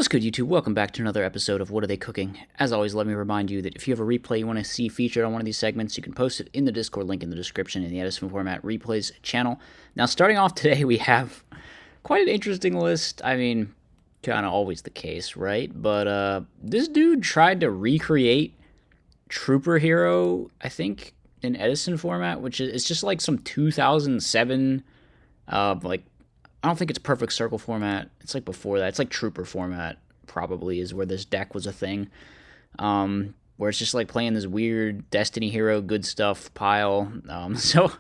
What's good, YouTube? Welcome back to another episode of What Are They Cooking? As always, let me remind you that if you have a replay you want to see featured on one of these segments, you can post it in the Discord link in the description in the Edison Format Replays channel. Now, starting off today, we have quite an interesting list. I mean, kind of always the case, right? But this dude tried to recreate Trooper Hero, I think, in Edison Format, which is it's just like some 2007, I don't think it's Perfect Circle format. It's like before that. It's like Trooper format, probably, is where this deck was a thing. Where it's just like playing this weird Destiny Hero good stuff pile. So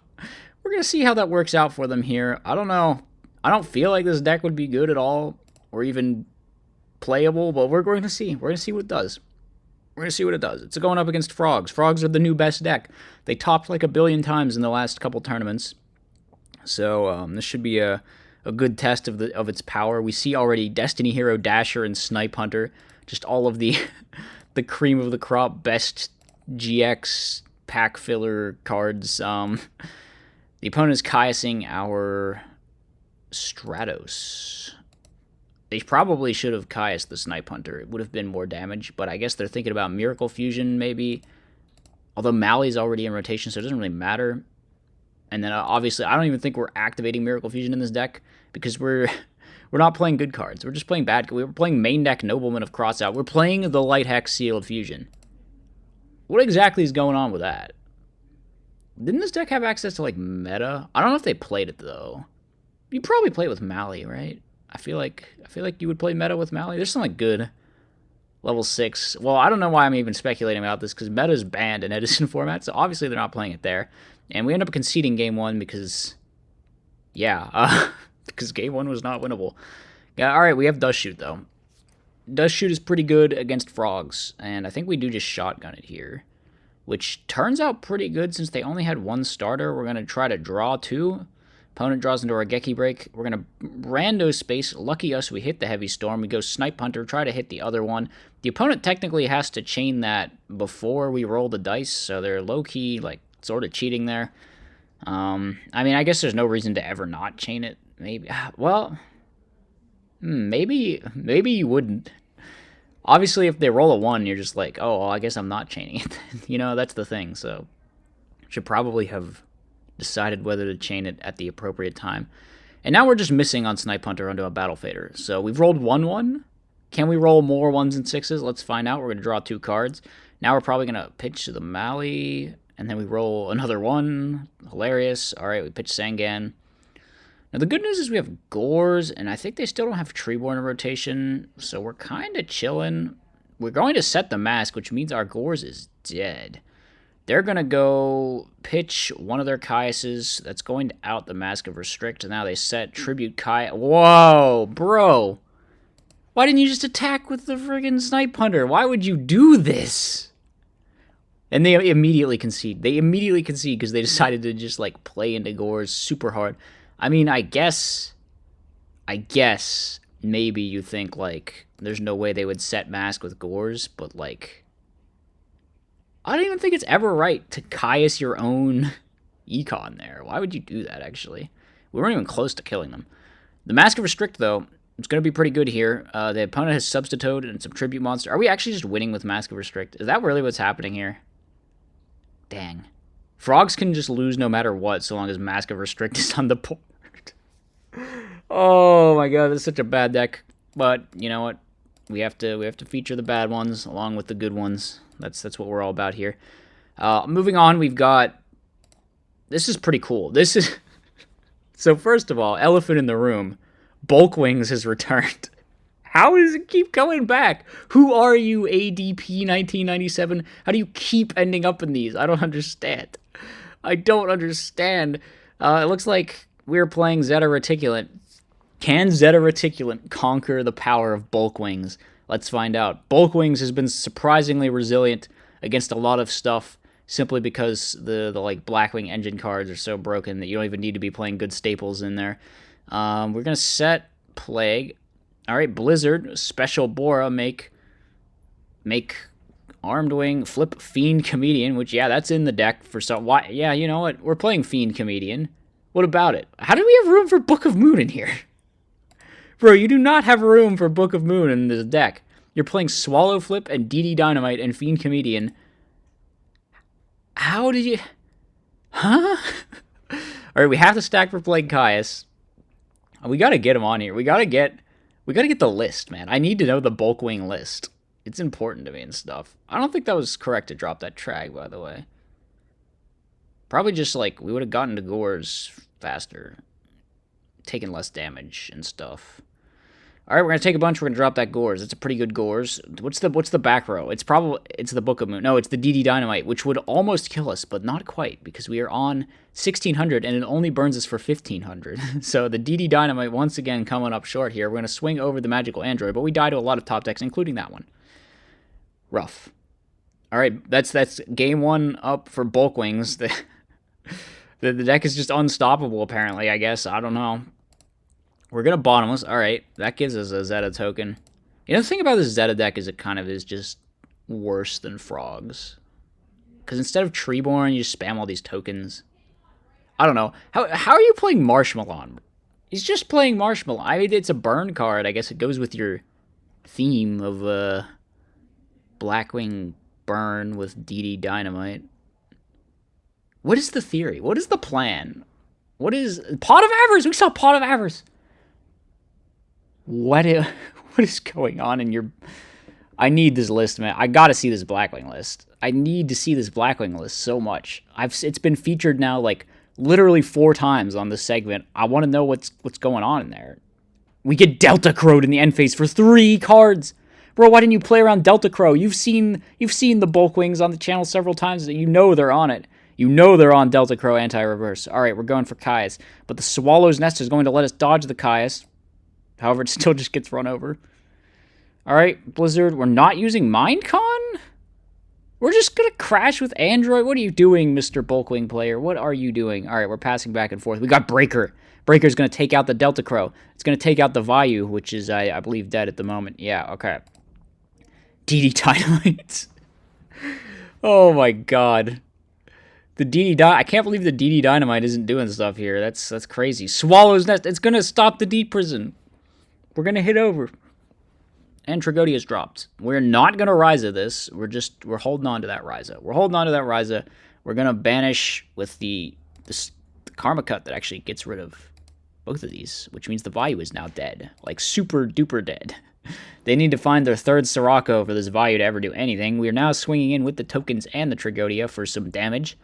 we're going to see how that works out for them here. I don't know. I don't feel like this deck would be good at all or even playable, but we're going to see. We're going to see what it does. We're going to see what it does. It's going up against Frogs. Frogs are the new best deck. They topped like 1 billion times in the last couple tournaments. So this should be a good test of its power. We see already Destiny Hero, Dasher, and Snipe Hunter. Just all of the the cream of the crop, best GX pack filler cards. The opponent is Chiasing our Stratos. They probably should have Chiased the Snipe Hunter. It would have been more damage, but I guess they're thinking about Miracle Fusion, maybe. Although Mali's already in rotation, so it doesn't really matter. And then obviously, I don't even think we're activating Miracle Fusion in this deck because we're not playing good cards. We're just playing bad. We were playing main deck Nobleman of Crossout. We're playing the Light Hex Sealed Fusion. What exactly is going on with that? Didn't this deck have access to like meta? I don't know if they played it though. You probably play it with Mali, right? I feel like you would play meta with Mali. There's some like good level 6. Well, I don't know why I'm even speculating about this because meta is banned in Edison Format, so obviously they're not playing it there. And we end up conceding game 1 because, because game 1 was not winnable. Yeah, all right, we have Dust Shoot, though. Dust Shoot is pretty good against Frogs, and I think we do just shotgun it here, which turns out pretty good since they only had 1 starter. We're going to try to draw 2. Opponent draws into our Geki Break. We're going to rando space. Lucky us, we hit the Heavy Storm. We go Snipe Hunter, try to hit the other one. The opponent technically has to chain that before we roll the dice, so they're low-key, like, sort of cheating there. I mean, I guess there's no reason to ever not chain it. Maybe, well, maybe you wouldn't. Obviously, if they roll a 1, you're just like, oh, well, I guess I'm not chaining it. You know, that's the thing. So, should probably have decided whether to chain it at the appropriate time. And now we're just missing on Snipe Hunter onto a Battle Fader. So, we've rolled 1-1. Can we roll more 1s and 6s? Let's find out. We're going to draw 2 cards. Now we're probably going to pitch to the Mali. And then we roll another 1. Hilarious. All right, we pitch Sangan. Now, the good news is we have Gores, and I think they still don't have Treeborn in rotation, so we're kind of chilling. We're going to set the mask, which means our Gores is dead. They're going to go pitch one of their Chiases. That's going to out the Mask of Restrict. Now they set Tribute Chias. Whoa, bro. Why didn't you just attack with the friggin' Snipe Hunter? Why would you do this? And they immediately concede. They immediately concede because they decided to just, like, play into Gores super hard. I mean, I guess maybe you think, like, there's no way they would set Mask with Gores, but, like, I don't even think it's ever right to Chias your own econ there. Why would you do that, actually? We weren't even close to killing them. The Mask of Restrict, though, it's going to be pretty good here. The opponent has Substitute and some Tribute Monster. Are we actually just winning with Mask of Restrict? Is that really what's happening here? Dang. Frogs can just lose no matter what so long as Mask of Restrict is on the board. Oh my god, that's such a bad deck. But, you know what? We have to feature the bad ones along with the good ones. That's what we're all about here. Moving on, we've got... This is pretty cool. This is... So first of all, elephant in the room. Blackwings has returned. How does it keep going back? Who are you, ADP 1997? How do you keep ending up in these? I don't understand. I don't understand. It looks like we're playing Zeta Reticulant. Can Zeta Reticulant conquer the power of Blackwings? Let's find out. Blackwings has been surprisingly resilient against a lot of stuff simply because the like Blackwing engine cards are so broken that you don't even need to be playing good staples in there. We're going to set Plague. All right, Blizzard, Special Bora, make Armed Wing, flip Fiend Comedian, which, yeah, that's in the deck for some... Why? Yeah, you know what? We're playing Fiend Comedian. What about it? How do we have room for Book of Moon in here? Bro, you do not have room for Book of Moon in this deck. You're playing Swallow Flip and DD Dynamite and Fiend Comedian. How did you... Huh? Alright, we have to stack for playing Caius. We gotta get him on here. We gotta get the list, man. I need to know the Bulkwing list. It's important to me and stuff. I don't think that was correct to drop that Trag, by the way. Probably just, like, we would have gotten to Gores faster. Taking less damage and stuff. Alright, we're gonna take a bunch, we're gonna drop that Gores. It's a pretty good Gores. What's the back row? It's the Book of Moon. No, it's the DD Dynamite, which would almost kill us, but not quite, because we are on 1600 and it only burns us for 1500. So the DD Dynamite once again coming up short here. We're gonna swing over the Magical Android, but we die to a lot of top decks, including that one. Rough. Alright, that's game one up for Bulkwings. The deck is just unstoppable, apparently, I guess. I don't know. We're going to bottomless. Alright, that gives us a Zeta token. You know, the thing about this Zeta deck is it kind of is just worse than Frogs. Because instead of Treeborn, you just spam all these tokens. I don't know. How are you playing Marshmallow? He's just playing Marshmallow. I mean, it's a burn card. I guess it goes with your theme of Blackwing burn with DD Dynamite. What is the theory? What is the plan? What is... Pot of Avers! We saw Pot of Avers! What is going on in your... I need this list, man. I gotta see this Blackwing list. I need to see this Blackwing list so much. It's been featured now, like, literally 4 times on this segment. I want to know what's going on in there. We get Delta Crowed in the end phase for 3 cards! Bro, why didn't you play around Delta Crow? You've seen the Bulkwings on the channel several times. You know they're on it. You know they're on Delta Crow anti-reverse. Alright, we're going for Caius. But the Swallow's Nest is going to let us dodge the Caius. However, it still just gets run over. Alright, Blizzard, we're not using Mindcon? We're just going to crash with Android? What are you doing, Mr. Bulkwing player? What are you doing? Alright, we're passing back and forth. We got Breaker. Breaker's going to take out the Delta Crow. It's going to take out the Vayu, which is, I believe, dead at the moment. Yeah, okay. DD Dynamite. Oh my god. The I can't believe the DD Dynamite isn't doing stuff here. That's crazy. Swallow's Nest. It's going to stop the Deep Prison. We're going to hit over. And Tragodia's dropped. We're not going to Ryza this. We're holding on to that Ryza. We're holding on to that Ryza. We're going to banish with the Karma Cut that actually gets rid of both of these, which means the Vayu is now dead. Like, super duper dead. They need to find their 3rd Sirocco for this Vayu to ever do anything. We are now swinging in with the tokens and the Tragodia for some damage.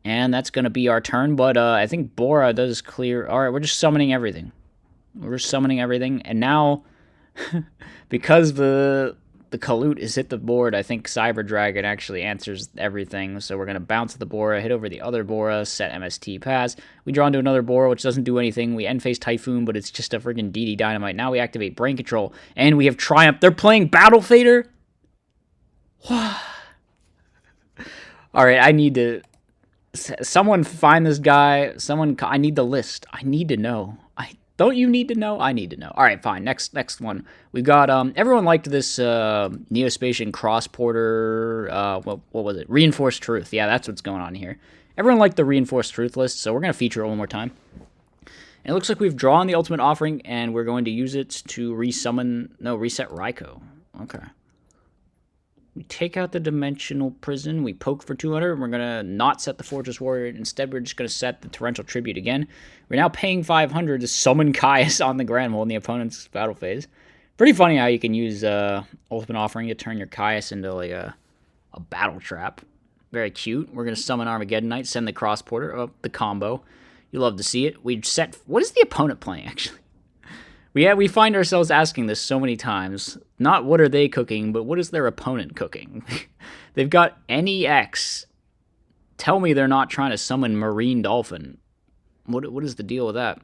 And that's going to be our turn, but I think Bora does clear... Alright, we're just summoning everything. We're summoning everything, and now, because the Kalut is hit the board, I think Cyber Dragon actually answers everything, so we're going to bounce the Bora, hit over the other Bora, set MST pass. We draw into another Bora, which doesn't do anything. We end phase Typhoon, but it's just a freaking DD Dynamite. Now we activate Brain Control, and we have Triumph. They're playing Battle Fader? Alright, I need to... Someone find this guy. I need the list. I need to know. Don't you need to know? I need to know. All right, fine. Next one. We've got, everyone liked this Neo-Spacian Cross-Porter, what was it? Reinforced Truth. Yeah, that's what's going on here. Everyone liked the Reinforced Truth list, so we're going to feature it one more time. And it looks like we've drawn the Ultimate Offering, and we're going to use it to reset Raikou. Okay. We take out the Dimensional Prison, we poke for 200, and we're going to not set the Fortress Warrior. Instead, we're just going to set the Torrential Tribute again. We're now paying 500 to summon Caius on the Grand Mole in the opponent's battle phase. Pretty funny how you can use Ultimate Offering to turn your Caius into like a battle trap. Very cute. We're going to summon Armageddon Knight, send the Cross Porter, the combo. You love to see it. We set... What is the opponent playing, actually? We find ourselves asking this so many times. Not what are they cooking, but what is their opponent cooking? They've got NEX. Tell me they're not trying to summon Marine Dolphin. What is the deal with that?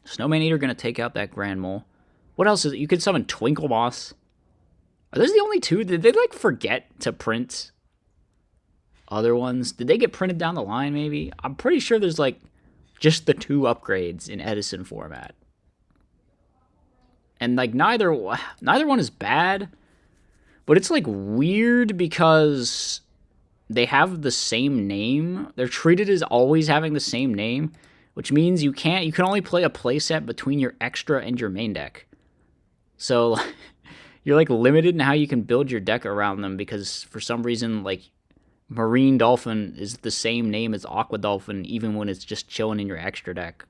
Snowman Eater going to take out that Grand Mole. What else is it? You could summon Twinkle Moss. Are those the only 2? Did they, like, forget to print other ones? Did they get printed down the line, maybe? I'm pretty sure there's, like, just the 2 upgrades in Edison format. And, like, neither one is bad, but it's, like, weird because they have the same name. They're treated as always having the same name, which means you can only play a playset between your extra and your main deck. So you're like limited in how you can build your deck around them, because for some reason, like, Marine Dolphin is the same name as Aqua Dolphin even when it's just chilling in your extra deck.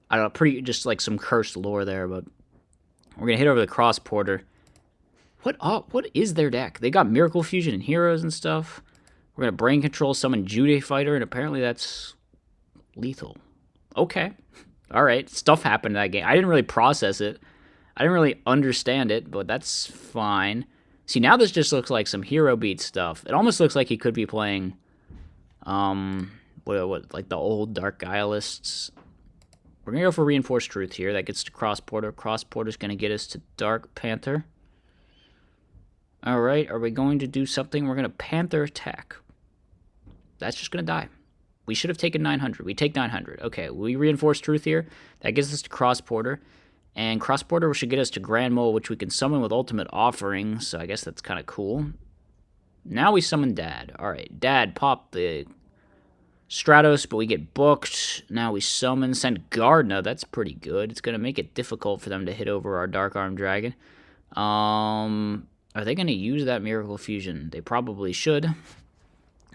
I don't know, pretty just like some cursed lore there, but we're gonna hit over the Cross Porter. What is their deck? They got Miracle Fusion and Heroes and stuff. We're gonna Brain Control, summon Jude Fighter, and apparently that's lethal. Okay. Alright, stuff happened in that game. I didn't really process it. I didn't really understand it, but that's fine. See, now this just looks like some hero beat stuff. It almost looks like he could be playing, like the old Dark Guialists. We're going to go for Reinforced Truth here. That gets to Cross Porter. Cross Porter's going to get us to Dark Panther. Alright, are we going to do something? We're going to Panther attack. That's just going to die. We should have taken 900. We take 900. Okay, we Reinforce Truth here. That gets us to Cross Porter. And Cross Porter should get us to Grand Mole, which we can summon with Ultimate Offering, so I guess that's kind of cool. Now we summon Dad. Alright, Dad, pop the Stratos, but we get booked. Now we summon, send Gardna. That's pretty good. It's going to make it difficult for them to hit over our Dark Arm Dragon. Are they going to use that Miracle Fusion? They probably should.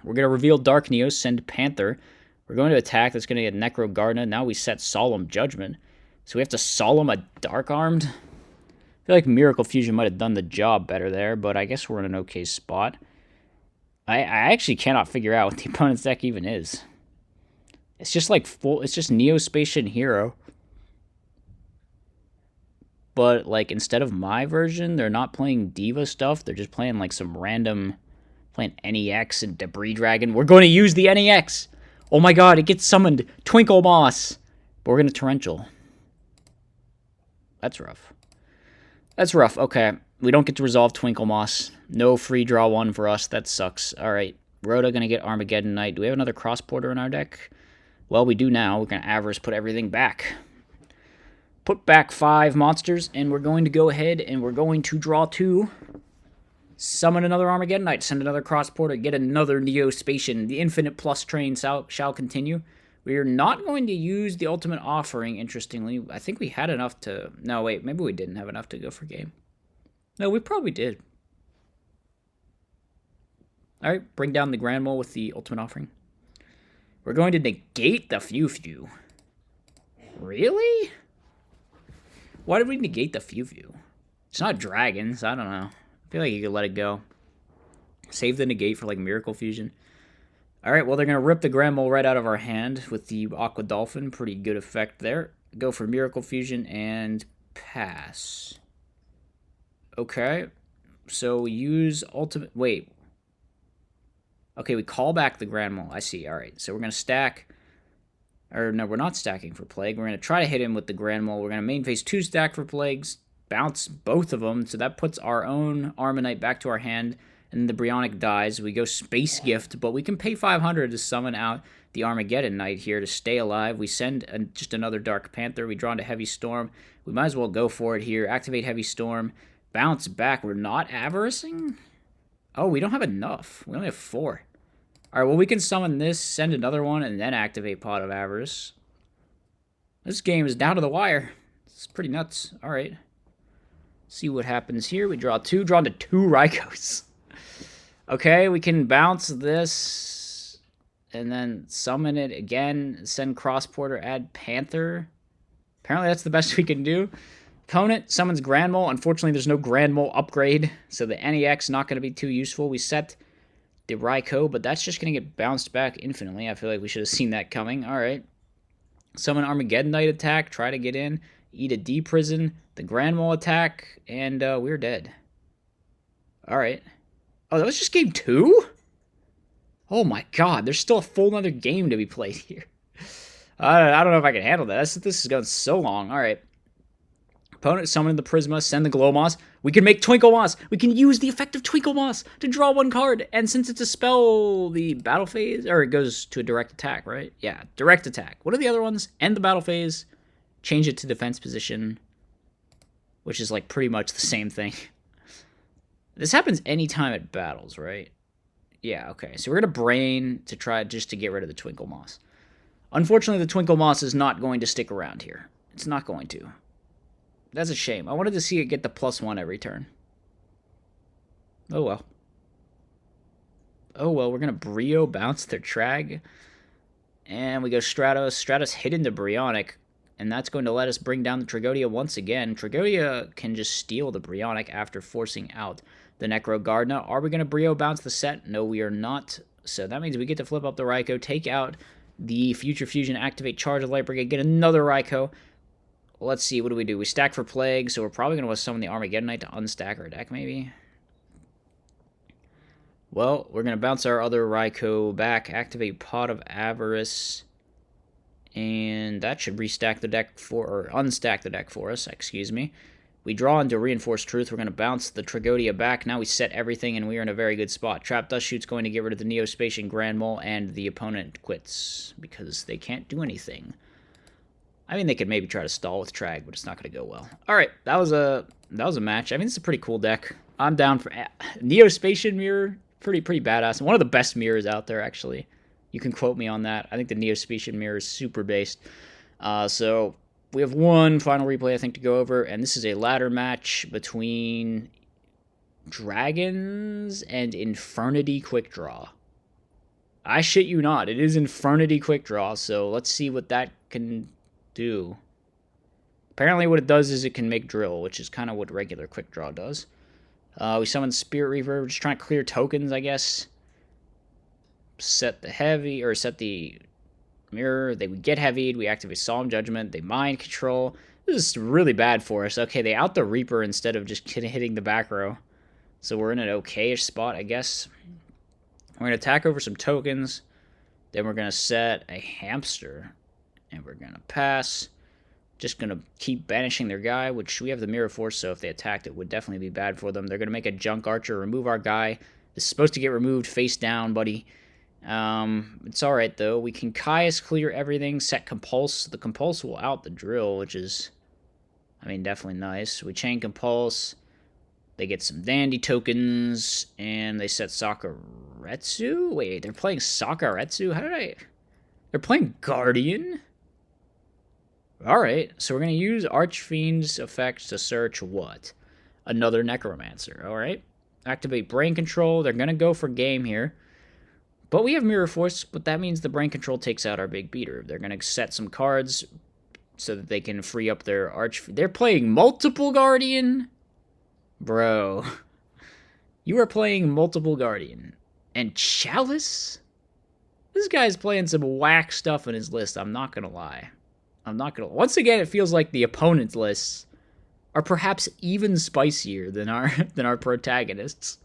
We're going to reveal Dark Neos, send Panther. We're going to attack. That's going to get Necro Gardna. Now we set Solemn Judgment. So we have to Solemn a Dark Armed? I feel like Miracle Fusion might have done the job better there, but I guess we're in an okay spot. I actually cannot figure out what the opponent's deck even is. It's just like it's just Neo-Spacian Hero. But like instead of my version, they're not playing Diva stuff. They're just playing like some random, playing NEX and Debris Dragon. We're going to use the NEX! Oh my god, it gets summoned. Twinkle Moss. But we're going to Torrential. That's rough. That's rough. Okay. We don't get to resolve Twinkle Moss. No free draw one for us. That sucks. Alright. Rhoda going to get Armageddon Knight. Do we have another Cross Porter in our deck? Well, we do now. We're going to Avarice put everything back. Put back 5 monsters, and we're going to go ahead and we're going to draw 2. Summon another Armageddon Knight. Send another Cross Porter. Get another Neo-Spacian. The Infinite Plus train shall continue. We are not going to use the Ultimate Offering, interestingly. I think we had enough to... No, wait, maybe we didn't have enough to go for game. No, we probably did. Alright, bring down the Grand Mole with the Ultimate Offering. We're going to negate the Few. Really? Why did we negate the Few? It's not dragons, I don't know. I feel like you could let it go. Save the negate for, like, Miracle Fusion. Alright, well, they're going to rip the Grand Mole right out of our hand with the Aqua Dolphin. Pretty good effect there. Go for Miracle Fusion and pass. Okay. So we use Ultimate... Wait. Okay, we call back the Grand Mole. I see. Alright, so we're going to stack... Or, no, we're not stacking for Plague. We're going to try to hit him with the Grand Mole. We're going to main phase 2 stack for Plagues. Bounce both of them. So that puts our own Armanite back to our hand. And the Bryonic dies. We go Space Gift, but we can pay 500 to summon out the Armageddon Knight here to stay alive. We send just another Dark Panther. We draw into Heavy Storm. We might as well go for it here. Activate Heavy Storm. Bounce back. We're not avaricing? Oh, we don't have enough. We only have 4. Alright, well, we can summon this, send another one, and then activate Pot of Avarice. This game is down to the wire. It's pretty nuts. Alright. See what happens here. We draw 2. Draw into 2 Rykos. Okay, we can bounce this, and then summon it again, send Cross Porter, add Panther. Apparently that's the best we can do. Opponent summons Grand Mole. Unfortunately, there's no Grand Mole upgrade, so the NEX not going to be too useful. We set the Raikou, but that's just going to get bounced back infinitely. I feel like we should have seen that coming. Alright. Summon Armageddon Knight attack, try to get in, eat a D-Prison, the Grand Mole attack, and we're dead. Alright. Oh, that was just game 2? Oh my god, there's still a full another game to be played here. I don't know if I can handle that. This is going so long. Alright. Opponent summon the Prisma, send the Glow Moss. We can make Twinkle Moss. We can use the effect of Twinkle Moss to draw 1 card. And since it's a spell, the battle phase, or it goes to a direct attack, right? Yeah, direct attack. What are the other ones? End the battle phase, change it to defense position, which is like pretty much the same thing. This happens anytime it battles, right? Yeah, okay. So we're going to Brain to try just to get rid of the Twinkle Moss. Unfortunately, the Twinkle Moss is not going to stick around here. It's not going to. That's a shame. I wanted to see it get the +1 every turn. Oh well. Oh well, we're going to Brio bounce their Trag. And we go Stratos. Stratos hit into Brionic. And that's going to let us bring down the Tragodia once again. Tragodia can just steal the Brionic after forcing out the Necro Gardna. Are we going to Brio bounce the set? No, we are not. So that means we get to flip up the Raikou, take out the Future Fusion, activate Charge of Light Brigade, get another Raikou. Let's see, what do? We stack for Plague, so we're probably going to summon the Armageddonite to unstack our deck, maybe? Well, we're going to bounce our other Raikou back, activate Pot of Avarice, and that should restack the deck or unstack the deck for us, excuse me. We draw into Reinforced Truth. We're going to bounce the Tragodia back. Now we set everything, and we are in a very good spot. Trap Dust Shoot's going to get rid of the Neo-Spacian Grand Mole, and the opponent quits because they can't do anything. I mean, they could maybe try to stall with Trag, but it's not going to go well. All right, that was a match. I mean, it's a pretty cool deck. I'm down for Neo-Spacian Mirror. Pretty badass. One of the best mirrors out there, actually. You can quote me on that. I think the Neo-Spacian Mirror is super based. So we have one final replay, I think, to go over, and this is a ladder match between Dragons and Infernity Quickdraw. I shit you not. It is Infernity Quickdraw, so let's see what that can do. Apparently what it does is it can make drill, which is kind of what regular Quickdraw does. We summon Spirit Reaver. We're just trying to clear tokens, I guess. Set the mirror. They would get heavied. We activate Solemn Judgment. They mind control. This is really bad for us. Okay, they out the Reaper instead of just hitting the back row. So we're in an okay-ish spot, I guess. We're going to attack over some tokens. Then we're going to set a Hamster. And we're going to pass. Just going to keep banishing their guy, which we have the Mirror Force, so if they attacked, it would definitely be bad for them. They're going to make a Junk Archer, remove our guy. This is supposed to get removed face down, buddy. It's alright, though. We can Caius clear everything, set Compulse. The Compulse will out the Drill, which is, I mean, definitely nice. We chain Compulse. They get some Dandy tokens, and they set Sakaretsu? Wait, they're playing Sakaretsu? They're playing Guardian? Alright, so we're going to use Archfiend's effect to search what? Another Necromancer, alright? Activate Brain Control. They're going to go for game here. But we have Mirror Force, but that means the Brain Control takes out our big beater. They're going to set some cards so that they can free up their They're playing multiple Guardian? Bro. You are playing multiple Guardian. And Chalice? This guy's playing some whack stuff in his list, I'm not going to lie. Once again, it feels like the opponent's lists are perhaps even spicier than our protagonists.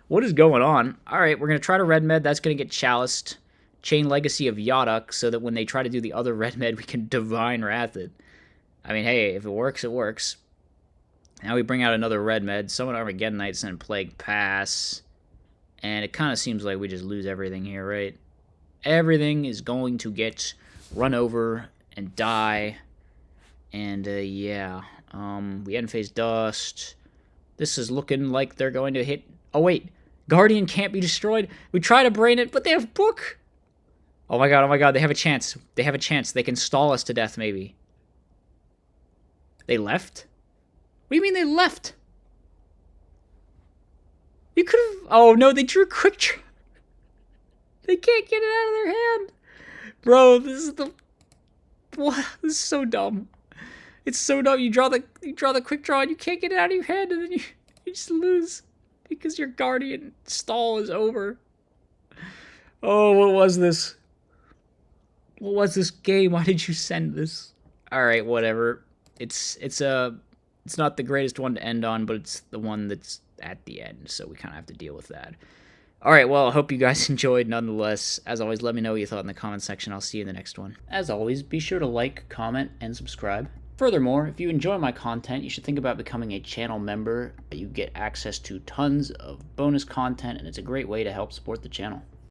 What is going on? All right, we're going to try to Red Med. That's going to get Chaliced. Chain Legacy of Yaduk, so that when they try to do the other Red Med, we can Divine Wrath it. I mean, hey, if it works, it works. Now we bring out another Red Med. Summon Armageddonite, send Plague Pass. And it kind of seems like we just lose everything here, right? Everything is going to get run over and die. And, yeah. We End Phase Dust. This is looking like they're going to hit... Oh, wait. Guardian can't be destroyed. We try to brain it, but they have Book. Oh my god, they have a chance. They have a chance. They can stall us to death, maybe. They left? What do you mean they left? You could have... Oh, no, they drew Quick Draw. They can't get it out of their hand. Bro, this is the... What? This is so dumb. It's so dumb. You draw the Quick Draw and you can't get it out of your hand, and then you just lose because your Guardian stall is over. Oh, what was this? What was this game? Why did you send this? All right, whatever. It's not the greatest one to end on, but it's the one that's at the end, so we kind of have to deal with that. All right, well, I hope you guys enjoyed nonetheless. As always, let me know what you thought in the comment section. I'll see you in the next one. As always, be sure to like, comment, and subscribe. Furthermore, if you enjoy my content, you should think about becoming a channel member. You get access to tons of bonus content, and it's a great way to help support the channel.